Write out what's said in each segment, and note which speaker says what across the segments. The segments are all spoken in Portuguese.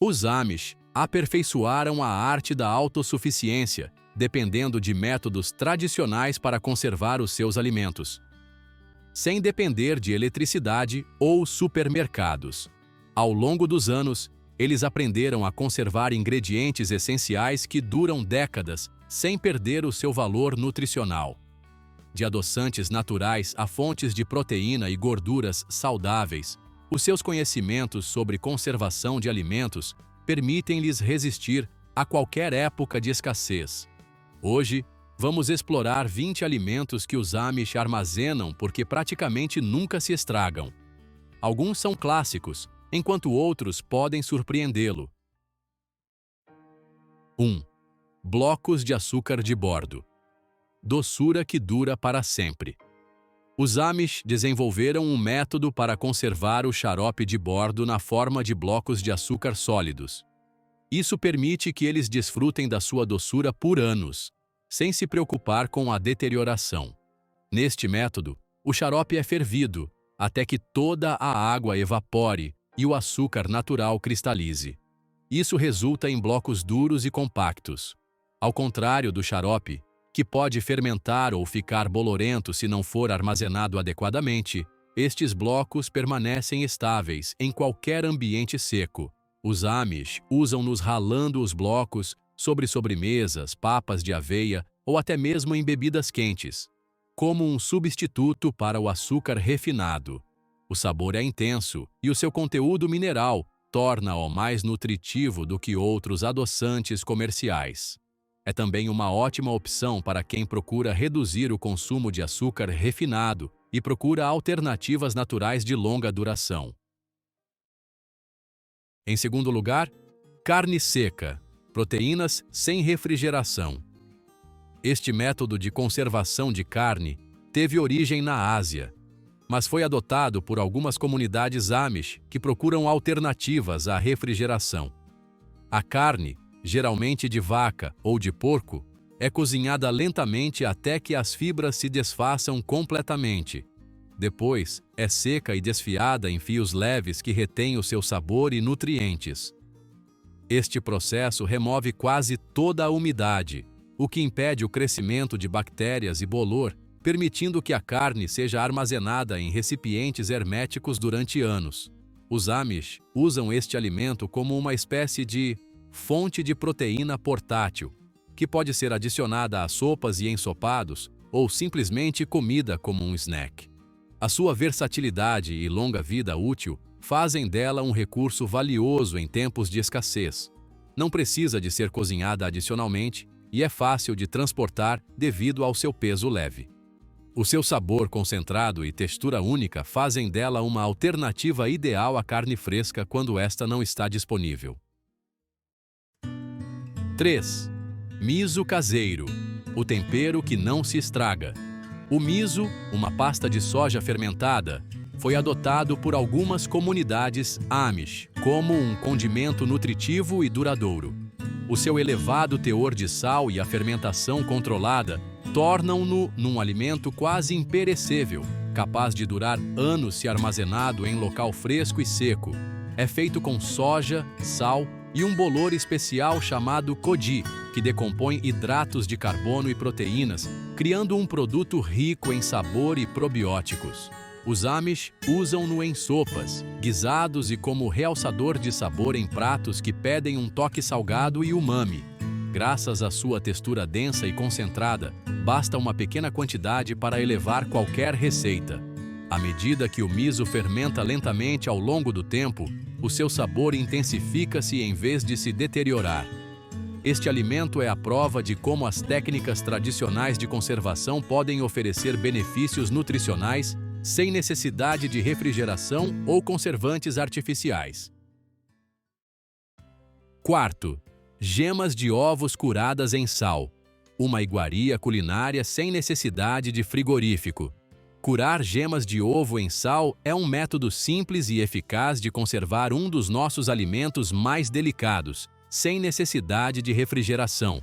Speaker 1: Os Amish aperfeiçoaram a arte da autossuficiência, dependendo de métodos tradicionais para conservar os seus alimentos, sem depender de eletricidade ou supermercados. Ao longo dos anos, eles aprenderam a conservar ingredientes essenciais que duram décadas sem perder o seu valor nutricional. De adoçantes naturais a fontes de proteína e gorduras saudáveis, os seus conhecimentos sobre conservação de alimentos permitem-lhes resistir a qualquer época de escassez. Hoje, vamos explorar 20 alimentos que os Amish armazenam porque praticamente nunca se estragam. Alguns são clássicos, enquanto outros podem surpreendê-lo. 1. Blocos de açúcar de bordo. Doçura que dura para sempre. Os Amish desenvolveram um método para conservar o xarope de bordo na forma de blocos de açúcar sólidos. Isso permite que eles desfrutem da sua doçura por anos, sem se preocupar com a deterioração. Neste método, o xarope é fervido até que toda a água evapore e o açúcar natural cristalize. Isso resulta em blocos duros e compactos. Ao contrário do xarope, que pode fermentar ou ficar bolorento se não for armazenado adequadamente, estes blocos permanecem estáveis em qualquer ambiente seco. Os Amish usam-nos ralando os blocos sobre sobremesas, papas de aveia ou até mesmo em bebidas quentes, como um substituto para o açúcar refinado. O sabor é intenso e o seu conteúdo mineral torna-o mais nutritivo do que outros adoçantes comerciais. É também uma ótima opção para quem procura reduzir o consumo de açúcar refinado e procura alternativas naturais de longa duração. Em segundo lugar, carne seca, proteínas sem refrigeração. Este método de conservação de carne teve origem na Ásia, mas foi adotado por algumas comunidades Amish que procuram alternativas à refrigeração. A carne, geralmente de vaca ou de porco, é cozinhada lentamente até que as fibras se desfaçam completamente. Depois, é seca e desfiada em fios leves que retêm o seu sabor e nutrientes. Este processo remove quase toda a umidade, o que impede o crescimento de bactérias e bolor, permitindo que a carne seja armazenada em recipientes herméticos durante anos. Os Amish usam este alimento como uma espécie de fonte de proteína portátil, que pode ser adicionada a sopas e ensopados ou simplesmente comida como um snack. A sua versatilidade e longa vida útil fazem dela um recurso valioso em tempos de escassez. Não precisa de ser cozinhada adicionalmente e é fácil de transportar devido ao seu peso leve. O seu sabor concentrado e textura única fazem dela uma alternativa ideal à carne fresca quando esta não está disponível. 3. Miso caseiro, o tempero que não se estraga. O miso, uma pasta de soja fermentada, foi adotado por algumas comunidades Amish como um condimento nutritivo e duradouro. O seu elevado teor de sal e a fermentação controlada tornam-no num alimento quase imperecível, capaz de durar anos se armazenado em local fresco e seco. É feito com soja, sal e um bolor especial chamado koji, que decompõe hidratos de carbono e proteínas, criando um produto rico em sabor e probióticos. Os Amish usam-no em sopas, guisados e como realçador de sabor em pratos que pedem um toque salgado e umami. Graças à sua textura densa e concentrada, basta uma pequena quantidade para elevar qualquer receita. À medida que o miso fermenta lentamente ao longo do tempo, o seu sabor intensifica-se em vez de se deteriorar. Este alimento é a prova de como as técnicas tradicionais de conservação podem oferecer benefícios nutricionais sem necessidade de refrigeração ou conservantes artificiais. 4. Gemas de ovos curadas em sal. Uma iguaria culinária sem necessidade de frigorífico. Curar gemas de ovo em sal é um método simples e eficaz de conservar um dos nossos alimentos mais delicados, sem necessidade de refrigeração.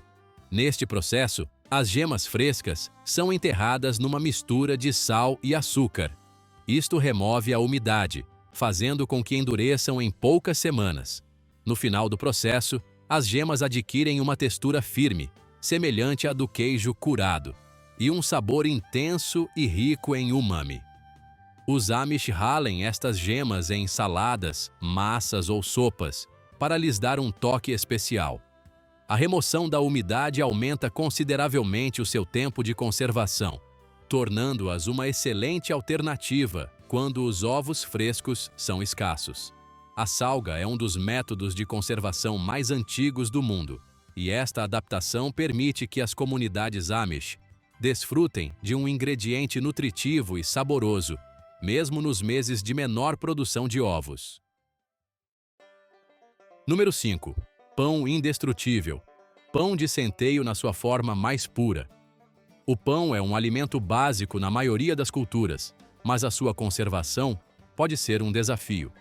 Speaker 1: Neste processo, as gemas frescas são enterradas numa mistura de sal e açúcar. Isto remove a umidade, fazendo com que endureçam em poucas semanas. No final do processo, as gemas adquirem uma textura firme, semelhante à do queijo curado, e um sabor intenso e rico em umami. Os Amish ralem estas gemas em saladas, massas ou sopas, para lhes dar um toque especial. A remoção da umidade aumenta consideravelmente o seu tempo de conservação, tornando-as uma excelente alternativa quando os ovos frescos são escassos. A salga é um dos métodos de conservação mais antigos do mundo, e esta adaptação permite que as comunidades Amish desfrutem de um ingrediente nutritivo e saboroso, mesmo nos meses de menor produção de ovos. Número 5. Pão indestrutível. Pão de centeio na sua forma mais pura. O pão é um alimento básico na maioria das culturas, mas a sua conservação pode ser um desafio.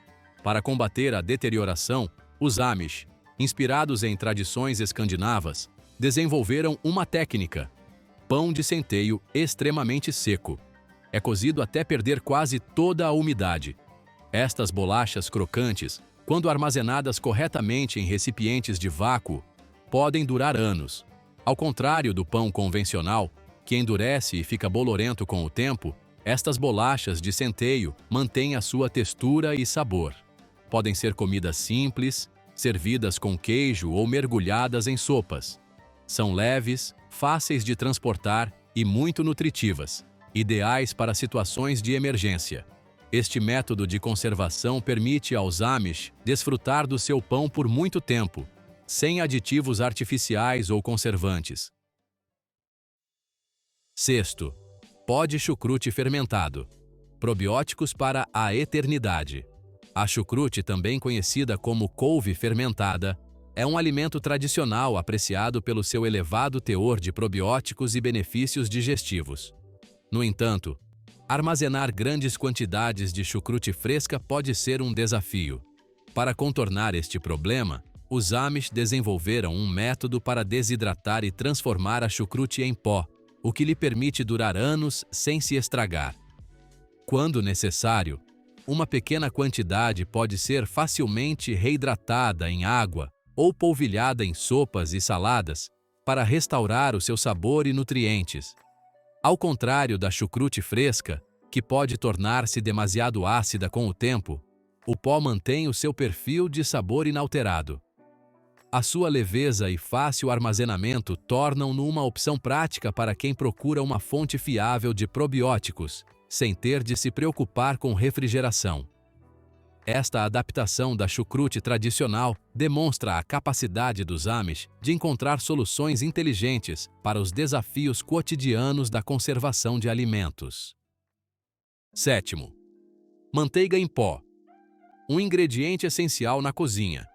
Speaker 1: Para combater a deterioração, os Amish, inspirados em tradições escandinavas, desenvolveram uma técnica: pão de centeio extremamente seco. É cozido até perder quase toda a umidade. Estas bolachas crocantes, quando armazenadas corretamente em recipientes de vácuo, podem durar anos. Ao contrário do pão convencional, que endurece e fica bolorento com o tempo, estas bolachas de centeio mantêm a sua textura e sabor. Podem ser comidas simples, servidas com queijo ou mergulhadas em sopas. São leves, fáceis de transportar e muito nutritivas, ideais para situações de emergência. Este método de conservação permite aos Amish desfrutar do seu pão por muito tempo, sem aditivos artificiais ou conservantes. Sexto, pó de chucrute fermentado. Probióticos para a eternidade. A chucrute, também conhecida como couve fermentada, é um alimento tradicional apreciado pelo seu elevado teor de probióticos e benefícios digestivos. No entanto, armazenar grandes quantidades de chucrute fresca pode ser um desafio. Para contornar este problema, os Amish desenvolveram um método para desidratar e transformar a chucrute em pó, o que lhe permite durar anos sem se estragar. Quando necessário, uma pequena quantidade pode ser facilmente reidratada em água ou polvilhada em sopas e saladas para restaurar o seu sabor e nutrientes. Ao contrário da chucrute fresca, que pode tornar-se demasiado ácida com o tempo, o pó mantém o seu perfil de sabor inalterado. A sua leveza e fácil armazenamento tornam-no uma opção prática para quem procura uma fonte fiável de probióticos, sem ter de se preocupar com refrigeração. Esta adaptação da chucrute tradicional demonstra a capacidade dos Amish de encontrar soluções inteligentes para os desafios cotidianos da conservação de alimentos. Sétimo, manteiga em pó. Um ingrediente essencial na cozinha.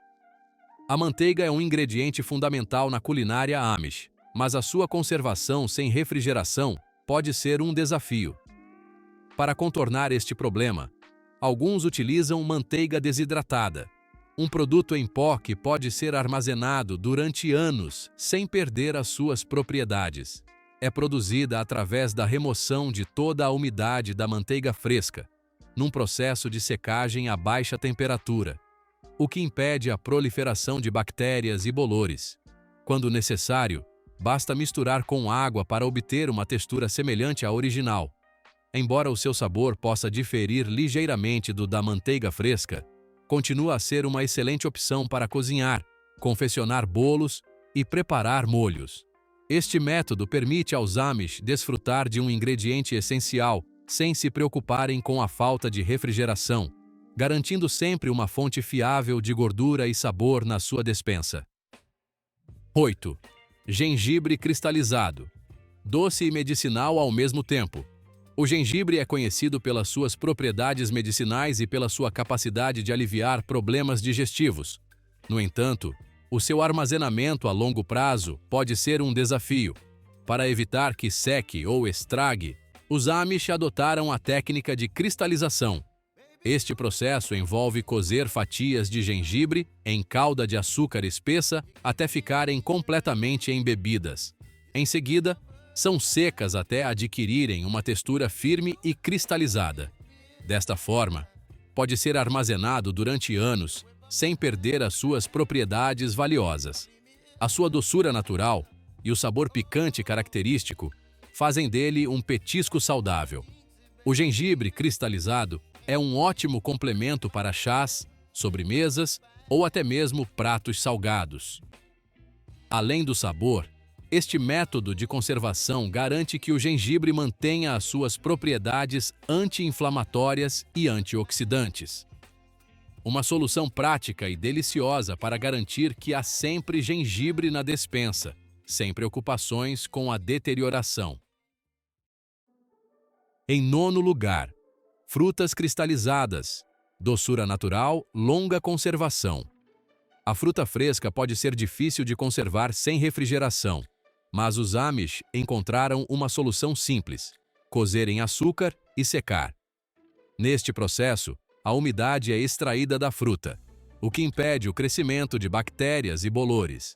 Speaker 1: A manteiga é um ingrediente fundamental na culinária Amish, mas a sua conservação sem refrigeração pode ser um desafio. Para contornar este problema, alguns utilizam manteiga desidratada, um produto em pó que pode ser armazenado durante anos sem perder as suas propriedades. É produzida através da remoção de toda a umidade da manteiga fresca, num processo de secagem a baixa temperatura, o que impede a proliferação de bactérias e bolores. Quando necessário, basta misturar com água para obter uma textura semelhante à original. Embora o seu sabor possa diferir ligeiramente do da manteiga fresca, continua a ser uma excelente opção para cozinhar, confeccionar bolos e preparar molhos. Este método permite aos Amish desfrutar de um ingrediente essencial sem se preocuparem com a falta de refrigeração, garantindo sempre uma fonte fiável de gordura e sabor na sua despensa. 8. Gengibre cristalizado. Doce e medicinal ao mesmo tempo. O gengibre é conhecido pelas suas propriedades medicinais e pela sua capacidade de aliviar problemas digestivos. No entanto, o seu armazenamento a longo prazo pode ser um desafio. Para evitar que seque ou estrague, os Amish adotaram a técnica de cristalização. Este processo envolve cozer fatias de gengibre em calda de açúcar espessa até ficarem completamente embebidas. Em seguida, são secas até adquirirem uma textura firme e cristalizada. Desta forma, pode ser armazenado durante anos, sem perder as suas propriedades valiosas. A sua doçura natural e o sabor picante característico fazem dele um petisco saudável. O gengibre cristalizado é um ótimo complemento para chás, sobremesas ou até mesmo pratos salgados. Além do sabor, este método de conservação garante que o gengibre mantenha as suas propriedades anti-inflamatórias e antioxidantes. Uma solução prática e deliciosa para garantir que há sempre gengibre na despensa, sem preocupações com a deterioração. Em nono lugar, frutas cristalizadas, doçura natural, longa conservação. A fruta fresca pode ser difícil de conservar sem refrigeração, mas os Amish encontraram uma solução simples: cozer em açúcar e secar. Neste processo, a umidade é extraída da fruta, o que impede o crescimento de bactérias e bolores.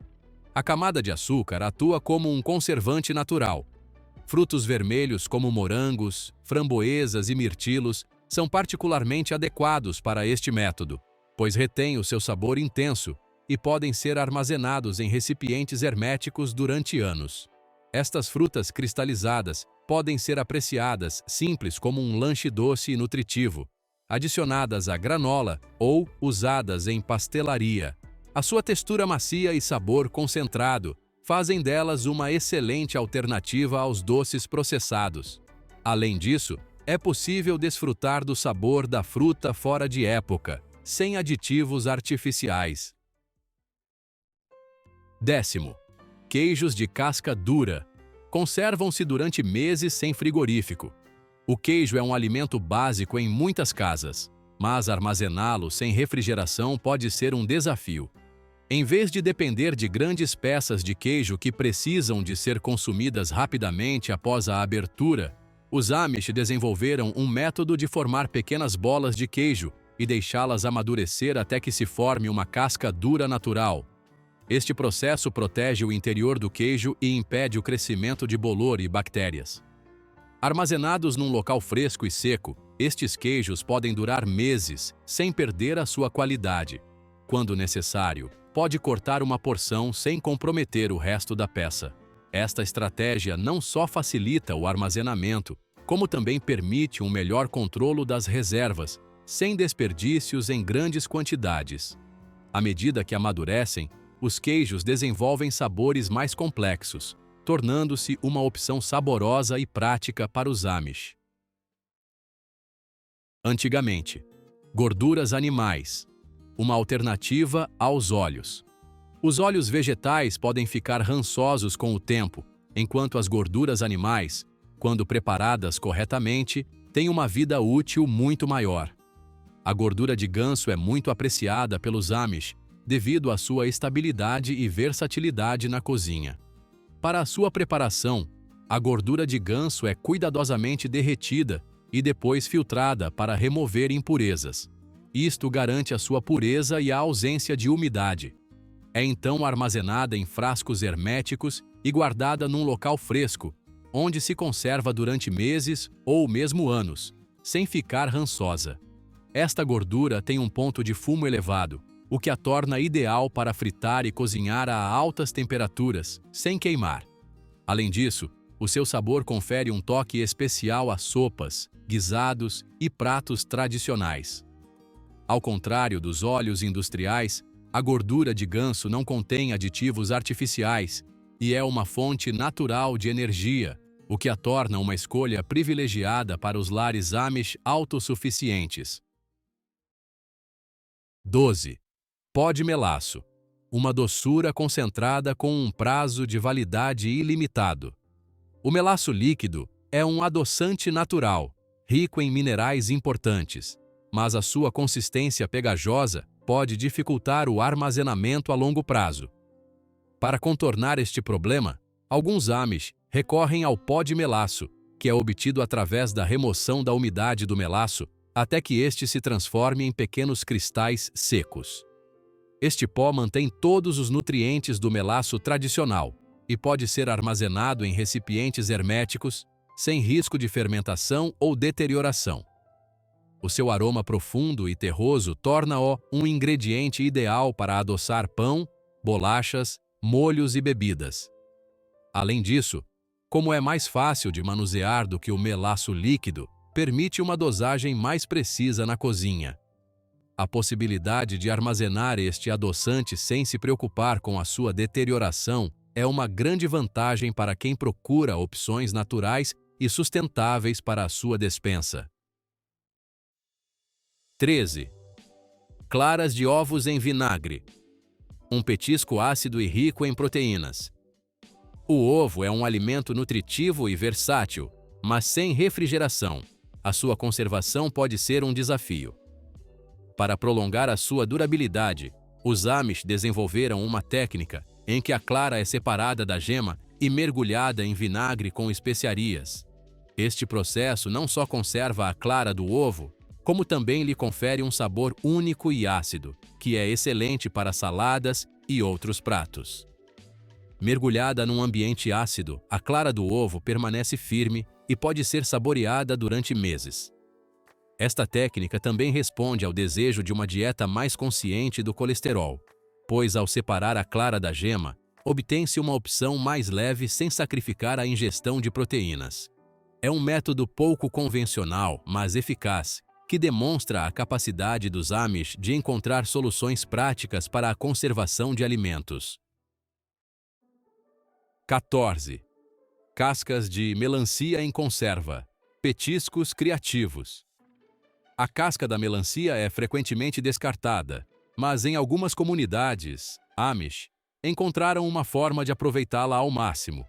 Speaker 1: A camada de açúcar atua como um conservante natural. Frutos vermelhos como morangos, framboesas e mirtilos são particularmente adequados para este método, pois retêm o seu sabor intenso e podem ser armazenados em recipientes herméticos durante anos. Estas frutas cristalizadas podem ser apreciadas simples como um lanche doce e nutritivo, adicionadas à granola ou usadas em pastelaria. A sua textura macia e sabor concentrado fazem delas uma excelente alternativa aos doces processados. Além disso, é possível desfrutar do sabor da fruta fora de época, sem aditivos artificiais. 10º. Queijos de casca dura. Conservam-se durante meses sem frigorífico. O queijo é um alimento básico em muitas casas, mas armazená-lo sem refrigeração pode ser um desafio. Em vez de depender de grandes peças de queijo que precisam de ser consumidas rapidamente após a abertura, os Amish desenvolveram um método de formar pequenas bolas de queijo e deixá-las amadurecer até que se forme uma casca dura natural. Este processo protege o interior do queijo e impede o crescimento de bolor e bactérias. Armazenados num local fresco e seco, estes queijos podem durar meses sem perder a sua qualidade. Quando necessário, pode cortar uma porção sem comprometer o resto da peça. Esta estratégia não só facilita o armazenamento, como também permite um melhor controle das reservas, sem desperdícios em grandes quantidades. À medida que amadurecem, os queijos desenvolvem sabores mais complexos, tornando-se uma opção saborosa e prática para os Amish. Antigamente, gorduras animais. Uma alternativa aos óleos. Os óleos vegetais podem ficar rançosos com o tempo, enquanto as gorduras animais, quando preparadas corretamente, têm uma vida útil muito maior. A gordura de ganso é muito apreciada pelos Amish devido à sua estabilidade e versatilidade na cozinha. Para a sua preparação, a gordura de ganso é cuidadosamente derretida e depois filtrada para remover impurezas. Isto garante a sua pureza e a ausência de umidade. É então armazenada em frascos herméticos e guardada num local fresco, onde se conserva durante meses ou mesmo anos, sem ficar rançosa. Esta gordura tem um ponto de fumo elevado, o que a torna ideal para fritar e cozinhar a altas temperaturas, sem queimar. Além disso, o seu sabor confere um toque especial a sopas, guisados e pratos tradicionais. Ao contrário dos óleos industriais, a gordura de ganso não contém aditivos artificiais e é uma fonte natural de energia, o que a torna uma escolha privilegiada para os lares Amish autossuficientes. 12. Pó de melaço. Uma doçura concentrada com um prazo de validade ilimitado. O melaço líquido é um adoçante natural, rico em minerais importantes, mas a sua consistência pegajosa pode dificultar o armazenamento a longo prazo. Para contornar este problema, alguns Amish recorrem ao pó de melaço, que é obtido através da remoção da umidade do melaço até que este se transforme em pequenos cristais secos. Este pó mantém todos os nutrientes do melaço tradicional e pode ser armazenado em recipientes herméticos, sem risco de fermentação ou deterioração. O seu aroma profundo e terroso torna-o um ingrediente ideal para adoçar pão, bolachas, molhos e bebidas. Além disso, como é mais fácil de manusear do que o melaço líquido, permite uma dosagem mais precisa na cozinha. A possibilidade de armazenar este adoçante sem se preocupar com a sua deterioração é uma grande vantagem para quem procura opções naturais e sustentáveis para a sua despensa. 13. Claras de ovos em vinagre. Um petisco ácido e rico em proteínas. O ovo é um alimento nutritivo e versátil, mas sem refrigeração. A sua conservação pode ser um desafio. Para prolongar a sua durabilidade, os Amish desenvolveram uma técnica em que a clara é separada da gema e mergulhada em vinagre com especiarias. Este processo não só conserva a clara do ovo, como também lhe confere um sabor único e ácido, que é excelente para saladas e outros pratos. Mergulhada num ambiente ácido, a clara do ovo permanece firme e pode ser saboreada durante meses. Esta técnica também responde ao desejo de uma dieta mais consciente do colesterol, pois ao separar a clara da gema, obtém-se uma opção mais leve sem sacrificar a ingestão de proteínas. É um método pouco convencional, mas eficaz, que demonstra a capacidade dos Amish de encontrar soluções práticas para a conservação de alimentos. 14. Cascas de melancia em conserva. Petiscos criativos. A casca da melancia é frequentemente descartada, mas em algumas comunidades, Amish, encontraram uma forma de aproveitá-la ao máximo.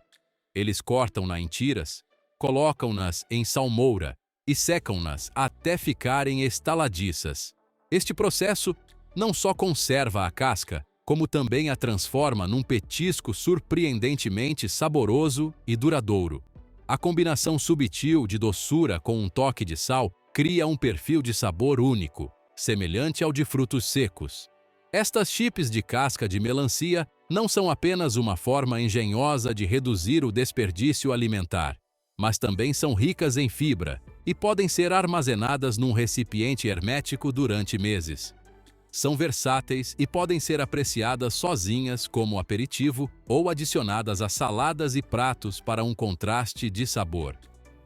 Speaker 1: Eles cortam-na em tiras, colocam-nas em salmoura e secam-nas até ficarem estaladiças. Este processo não só conserva a casca, como também a transforma num petisco surpreendentemente saboroso e duradouro. A combinação subtil de doçura com um toque de sal cria um perfil de sabor único, semelhante ao de frutos secos. Estas chips de casca de melancia não são apenas uma forma engenhosa de reduzir o desperdício alimentar, mas também são ricas em fibra e podem ser armazenadas num recipiente hermético durante meses. São versáteis e podem ser apreciadas sozinhas como aperitivo ou adicionadas a saladas e pratos para um contraste de sabor.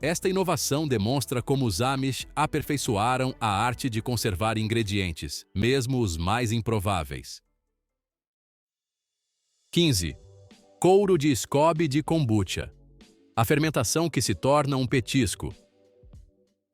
Speaker 1: Esta inovação demonstra como os Amish aperfeiçoaram a arte de conservar ingredientes, mesmo os mais improváveis. 15. Couro de Scoby de kombucha. A fermentação que se torna um petisco.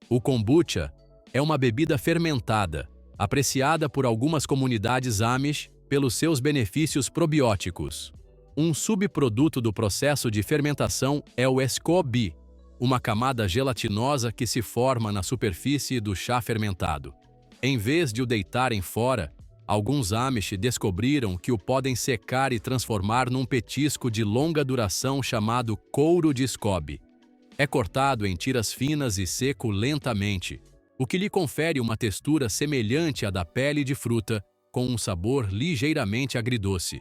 Speaker 1: O kombucha é uma bebida fermentada, apreciada por algumas comunidades Amish pelos seus benefícios probióticos. Um subproduto do processo de fermentação é o SCOBY, uma camada gelatinosa que se forma na superfície do chá fermentado. Em vez de o deitarem fora, alguns Amish descobriram que o podem secar e transformar num petisco de longa duração chamado couro de Scoby. É cortado em tiras finas e seco lentamente, o que lhe confere uma textura semelhante à da pele de fruta, com um sabor ligeiramente agridoce.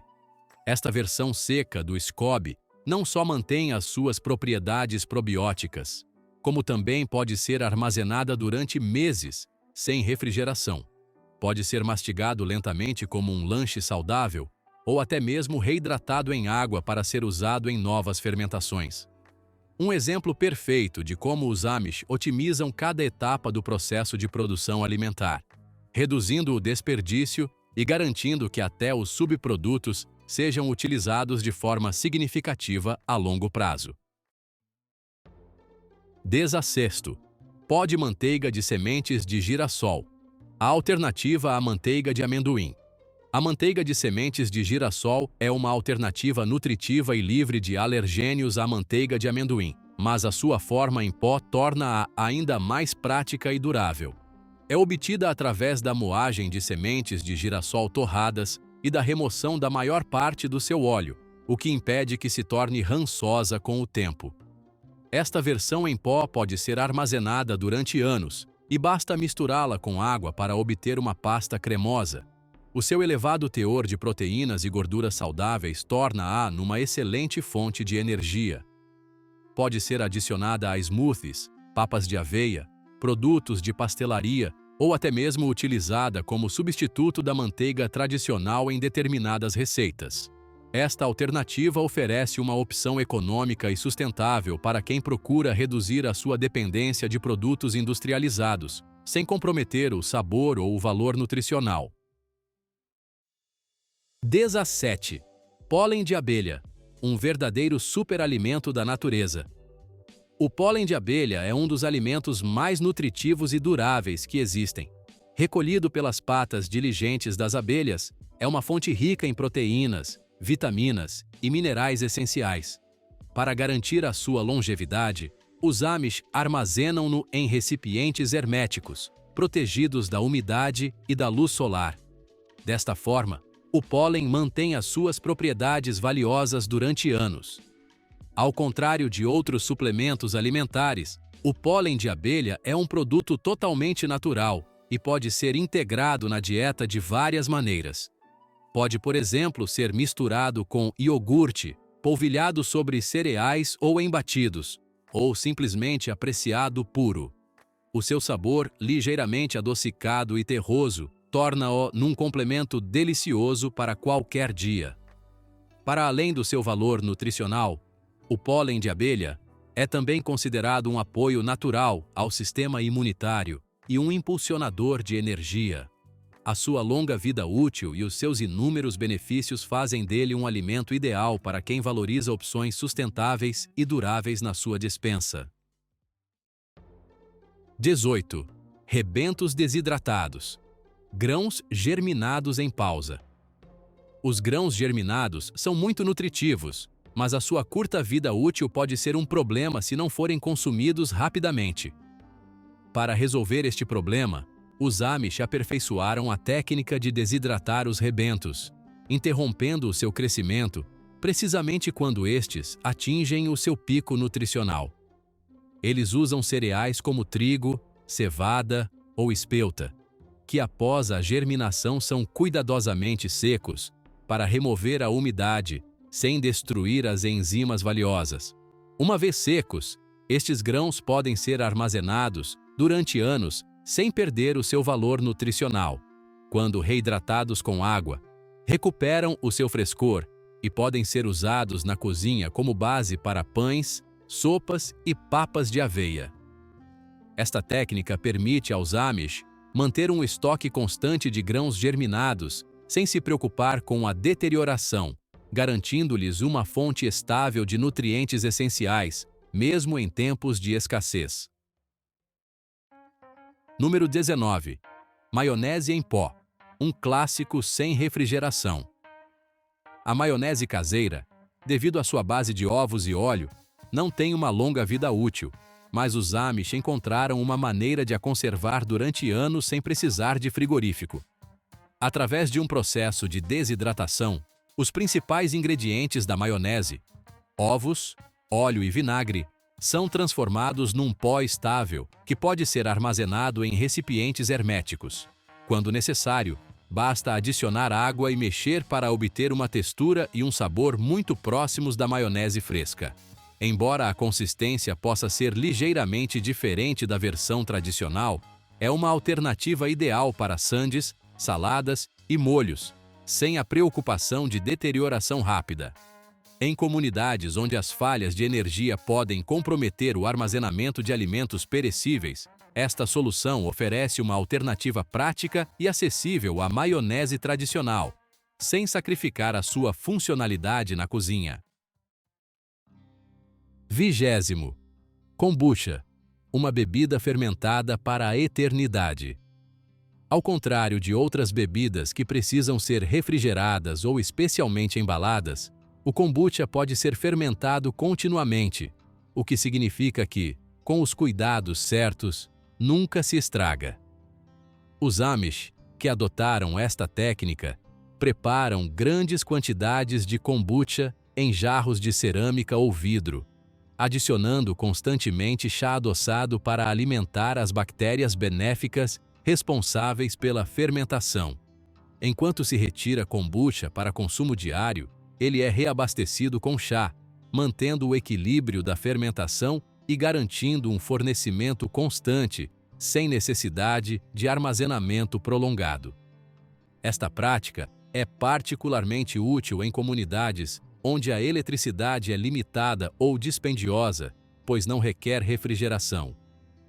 Speaker 1: Esta versão seca do Scoby não só mantém as suas propriedades probióticas, como também pode ser armazenada durante meses, sem refrigeração. Pode ser mastigado lentamente como um lanche saudável, ou até mesmo reidratado em água para ser usado em novas fermentações. Um exemplo perfeito de como os Amish otimizam cada etapa do processo de produção alimentar, reduzindo o desperdício e garantindo que até os subprodutos sejam utilizados de forma significativa a longo prazo. 16. Pó de manteiga de sementes de girassol. A alternativa à manteiga de amendoim. A manteiga de sementes de girassol é uma alternativa nutritiva e livre de alergênios à manteiga de amendoim, mas a sua forma em pó torna-a ainda mais prática e durável. É obtida através da moagem de sementes de girassol torradas e da remoção da maior parte do seu óleo, o que impede que se torne rançosa com o tempo. Esta versão em pó pode ser armazenada durante anos e basta misturá-la com água para obter uma pasta cremosa. O seu elevado teor de proteínas e gorduras saudáveis torna-a numa excelente fonte de energia. Pode ser adicionada a smoothies, papas de aveia, produtos de pastelaria ou até mesmo utilizada como substituto da manteiga tradicional em determinadas receitas. Esta alternativa oferece uma opção econômica e sustentável para quem procura reduzir a sua dependência de produtos industrializados, sem comprometer o sabor ou o valor nutricional. 17. Pólen de abelha, um verdadeiro superalimento da natureza. O pólen de abelha é um dos alimentos mais nutritivos e duráveis que existem. Recolhido pelas patas diligentes das abelhas, é uma fonte rica em proteínas, vitaminas e minerais essenciais. Para garantir a sua longevidade, os Amish armazenam-no em recipientes herméticos, protegidos da umidade e da luz solar. Desta forma, o pólen mantém as suas propriedades valiosas durante anos. Ao contrário de outros suplementos alimentares, o pólen de abelha é um produto totalmente natural e pode ser integrado na dieta de várias maneiras. Pode, por exemplo, ser misturado com iogurte, polvilhado sobre cereais ou em batidos, ou simplesmente apreciado puro. O seu sabor, ligeiramente adocicado e terroso, torna-o num complemento delicioso para qualquer dia. Para além do seu valor nutricional, o pólen de abelha é também considerado um apoio natural ao sistema imunitário e um impulsionador de energia. A sua longa vida útil e os seus inúmeros benefícios fazem dele um alimento ideal para quem valoriza opções sustentáveis e duráveis na sua despensa. 18. Rebentos desidratados. Grãos germinados em pausa. Os grãos germinados são muito nutritivos, mas a sua curta vida útil pode ser um problema se não forem consumidos rapidamente. Para resolver este problema, os Amish aperfeiçoaram a técnica de desidratar os rebentos, interrompendo o seu crescimento precisamente quando estes atingem o seu pico nutricional. Eles usam cereais como trigo, cevada ou espelta, que após a germinação são cuidadosamente secos para remover a umidade sem destruir as enzimas valiosas. Uma vez secos, estes grãos podem ser armazenados durante anos sem perder o seu valor nutricional. Quando reidratados com água, recuperam o seu frescor e podem ser usados na cozinha como base para pães, sopas e papas de aveia. Esta técnica permite aos Amish manter um estoque constante de grãos germinados sem se preocupar com a deterioração, garantindo-lhes uma fonte estável de nutrientes essenciais, mesmo em tempos de escassez. Número 19. Maionese em pó, um clássico sem refrigeração. A maionese caseira, devido à sua base de ovos e óleo, não tem uma longa vida útil, mas os Amish encontraram uma maneira de a conservar durante anos sem precisar de frigorífico. Através de um processo de desidratação, os principais ingredientes da maionese, ovos, óleo e vinagre, são transformados num pó estável que pode ser armazenado em recipientes herméticos. Quando necessário, basta adicionar água e mexer para obter uma textura e um sabor muito próximos da maionese fresca. Embora a consistência possa ser ligeiramente diferente da versão tradicional, é uma alternativa ideal para sandes, saladas e molhos, sem a preocupação de deterioração rápida. Em comunidades onde as falhas de energia podem comprometer o armazenamento de alimentos perecíveis, esta solução oferece uma alternativa prática e acessível à maionese tradicional, sem sacrificar a sua funcionalidade na cozinha. 20. Kombucha, uma bebida fermentada para a eternidade. Ao contrário de outras bebidas que precisam ser refrigeradas ou especialmente embaladas, o kombucha pode ser fermentado continuamente, o que significa que, com os cuidados certos, nunca se estraga. Os Amish, que adotaram esta técnica, preparam grandes quantidades de kombucha em jarros de cerâmica ou vidro, adicionando constantemente chá adoçado para alimentar as bactérias benéficas responsáveis pela fermentação. Enquanto se retira kombucha para consumo diário, ele é reabastecido com chá, mantendo o equilíbrio da fermentação e garantindo um fornecimento constante sem necessidade de armazenamento prolongado. Esta prática é particularmente útil em comunidades onde a eletricidade é limitada ou dispendiosa, pois não requer refrigeração.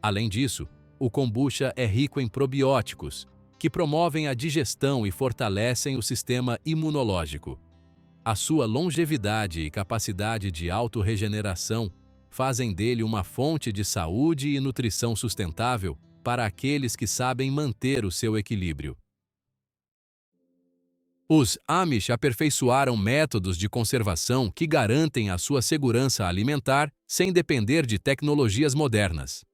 Speaker 1: Além disso, o kombucha é rico em probióticos, que promovem a digestão e fortalecem o sistema imunológico. A sua longevidade e capacidade de autorregeneração fazem dele uma fonte de saúde e nutrição sustentável para aqueles que sabem manter o seu equilíbrio. Os Amish aperfeiçoaram métodos de conservação que garantem a sua segurança alimentar sem depender de tecnologias modernas.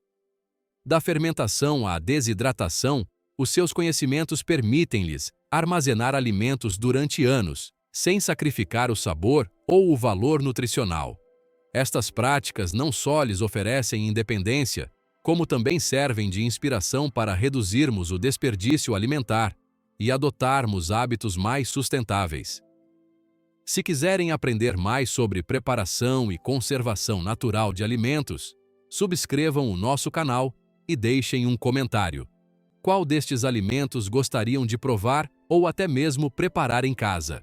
Speaker 1: Da fermentação à desidratação, os seus conhecimentos permitem-lhes armazenar alimentos durante anos, sem sacrificar o sabor ou o valor nutricional. Estas práticas não só lhes oferecem independência, como também servem de inspiração para reduzirmos o desperdício alimentar e adotarmos hábitos mais sustentáveis. Se quiserem aprender mais sobre preparação e conservação natural de alimentos, subscrevam o nosso canal e deixem um comentário. Qual destes alimentos gostariam de provar ou até mesmo preparar em casa?